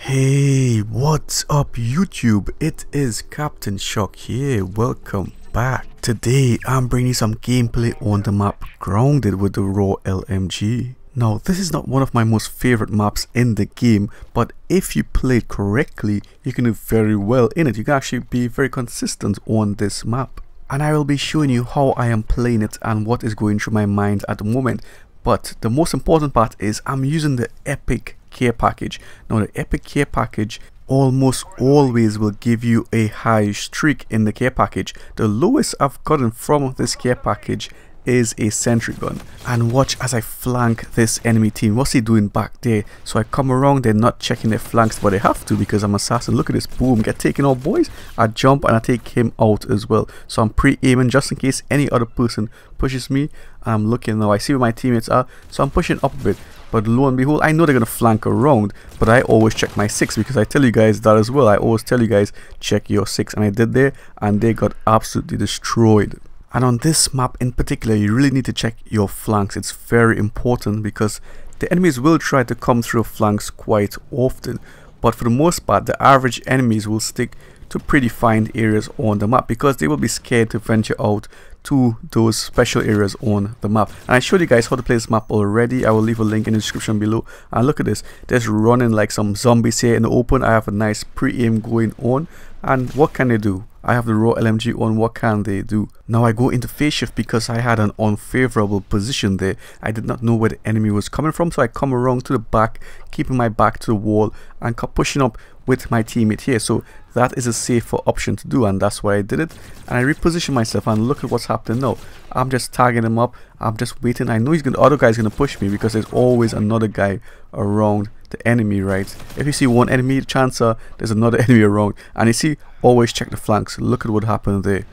Hey, what's up YouTube? It is Captain Shock here. Welcome back. Today I'm bringing you some gameplay on the map Grounded with the raw LMG. Now this is not one of my most favorite maps in the game, but if you play it correctly you can do very well in it. You can actually be very consistent on this map. And I will be showing you how I am playing it and what is going through my mind at the moment. But the most important part is I'm using the epic care package. Now the epic care package almost always will give you a high streak in the care package. The lowest I've gotten from this care package is a sentry gun. And watch as I flank this enemy team. What's he doing back there? So I come around, they're not checking their flanks, but they have to because I'm assassin. Look at this, boom, get taken out boys. I jump and I take him out as well. So I'm pre-aiming just in case any other person pushes me. I'm looking now, I see where my teammates are, so I'm pushing up a bit. But lo and behold, I know they're going to flank around, but I always check my 6 because I tell you guys that as well. I always tell you guys, check your 6, and I did there, and they got absolutely destroyed. And on this map in particular, you really need to check your flanks. It's very important because the enemies will try to come through flanks quite often, but for the most part, the average enemies will stick to predefined areas on the map because they will be scared to venture out to those special areas on the map. And I showed you guys how to play this map already. I will leave a link in the description below. And look at this, there's running like some zombies here in the open. I have a nice pre-aim going on, and what can they do? I have the raw LMG on. What can they do? Now I go into phase shift because I had an unfavorable position there. I did not know where the enemy was coming from, so I come around to the back, keeping my back to the wall and pushing up with my teammate here. So that is a safer option to do, and that's why I did it. And I reposition myself, and look at what's happening now. I'm just tagging him up. I'm just waiting. I know the other guy's gonna push me because there's always another guy around the enemy, right? If you see one enemy, chances are there's another enemy around. And you see, always check the flanks. Look at what happened there.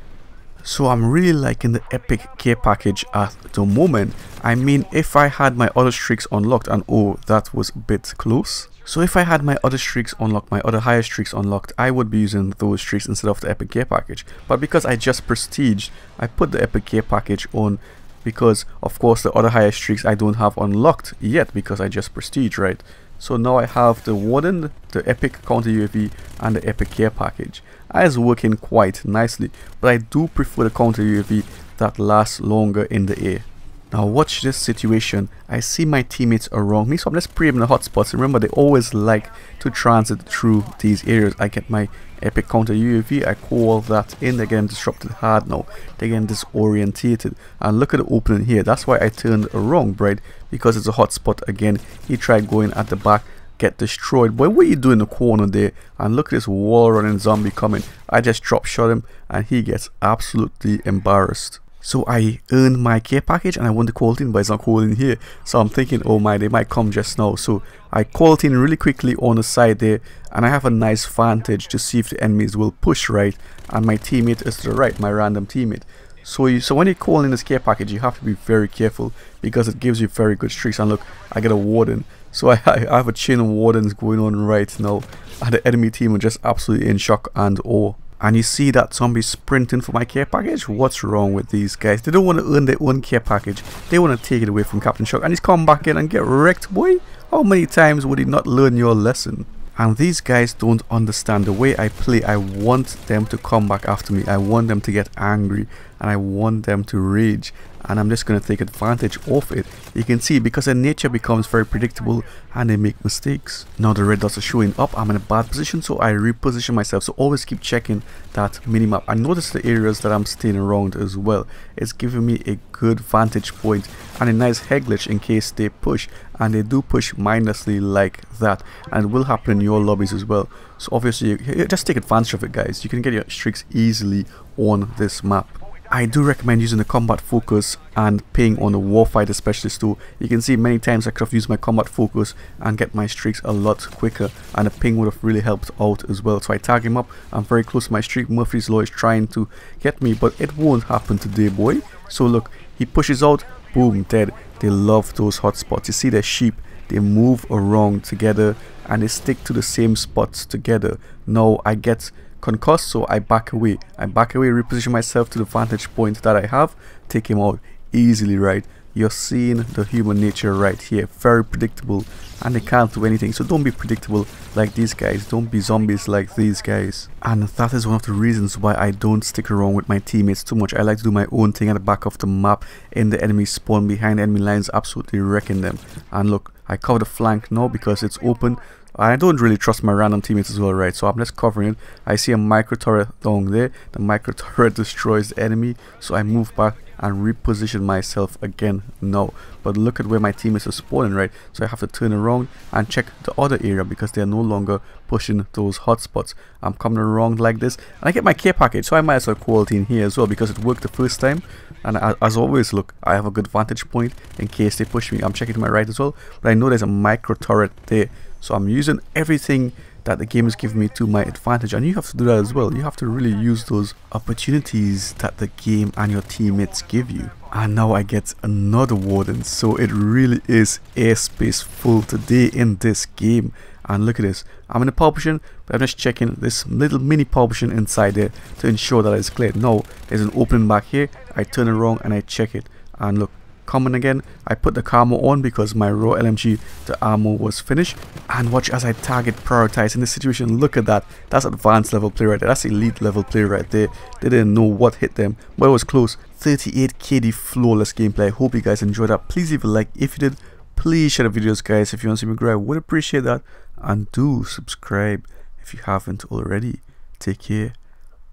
So I'm really liking the epic care package at the moment. I mean, if I had my other streaks unlocked, and oh, that was a bit close. So if I had my other streaks unlocked, my other higher streaks unlocked, I would be using those streaks instead of the epic care package. But because I just prestiged, I put the epic care package on because of course the other higher streaks I don't have unlocked yet because I just prestige, right? So now I have the Warden, the epic counter UAV, and the epic care package. It's working quite nicely, but I do prefer the counter UAV that lasts longer in the air. Now watch this situation. I see my teammates around me, so I'm just pre-aiming the hotspots. Remember, they always like to transit through these areas. I get my epic counter UAV, I call that in. They're getting disrupted hard now. They're getting disorientated. And look at the opening here. That's why I turned around, right? Because it's a hotspot again. He tried going at the back, get destroyed. Boy, what are you doing in the corner there? And look at this wall running zombie coming. I just drop shot him and he gets absolutely embarrassed. So I earned my care package and I want to call it in, but it's not calling here. So I'm thinking, oh my, they might come just now. So I call it in really quickly on the side there, and I have a nice vantage to see if the enemies will push right. And my teammate is to the right, my random teammate. So when you call in this care package, you have to be very careful because it gives you very good streaks. And look, I get a Warden. So I have a chain of Wardens going on right now. And the enemy team are just absolutely in shock and awe. And you see that zombie sprinting for my care package? What's wrong with these guys? They don't want to earn their own care package. They want to take it away from Captain Shock. And he's come back in and get wrecked, boy. How many times would he not learn your lesson? And these guys don't understand the way I play. I want them to come back after me. I want them to get angry. And I want them to rage. And I'm just going to take advantage of it. You can see because their nature becomes very predictable and they make mistakes. Now the red dots are showing up. I'm in a bad position, so I reposition myself. So always keep checking that minimap. I notice the areas that I'm staying around as well. It's giving me a good vantage point and a nice head glitch in case they push. And they do push mindlessly like that. And it will happen in your lobbies as well. So obviously, you just take advantage of it, guys. You can get your streaks easily on this map. I do recommend using the combat focus and ping on the warfighter specialist too. You can see many times I could have used my combat focus and get my streaks a lot quicker, and the ping would have really helped out as well. So I tag him up. I'm very close to my streak. Murphy's Law is trying to get me, but it won't happen today, boy. So look, he pushes out, boom, dead. They love those hotspots. You see their sheep, they move around together and they stick to the same spots together. Now I get concussed, so I back away, reposition myself to the vantage point that I have, take him out easily, right? you're seeing the human nature right here. Very predictable, and they can't do anything. So don't be predictable like these guys. Don't be zombies like these guys. And that is one of the reasons why I don't stick around with my teammates too much. I like to do my own thing at the back of the map, in the enemy spawn, behind enemy lines, absolutely wrecking them. And look, I cover the flank now because it's open. I don't really trust my random teammates as well, right? So I'm just covering it. I see a micro turret down there. The micro turret destroys the enemy, so I move back and reposition myself again now. But look at where my teammates are spawning, right? So I have to turn around and check the other area because they're no longer pushing those hotspots. I'm coming around like this, and I get my care package, so I might as well quality in here as well because it worked the first time. And as always, look, I have a good vantage point in case they push me. I'm checking to my right as well, but I know there's a micro turret there, so I'm using everything that the game is giving me to my advantage. And you have to do that as well. You have to really use those opportunities that the game and your teammates give you. And now I get another warden, so it really is airspace full today in this game. And look at this, I'm in a power position, but I'm just checking this little mini power position inside there to ensure that it's clear. Now there's an opening back here. I turn around and I check it, and look, common again. I put the camo on because my raw LMG, the ammo was finished. And watch as I target prioritize in this situation. Look at that, that's advanced level play right there. That's elite level play right there. They didn't know what hit them, but it was close. 38 KD flawless gameplay. I hope you guys enjoyed that. Please leave a like if you did. Please share the videos, guys. If you want to see me grow, I would appreciate that. And do subscribe if you haven't already. Take care.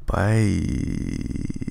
Bye.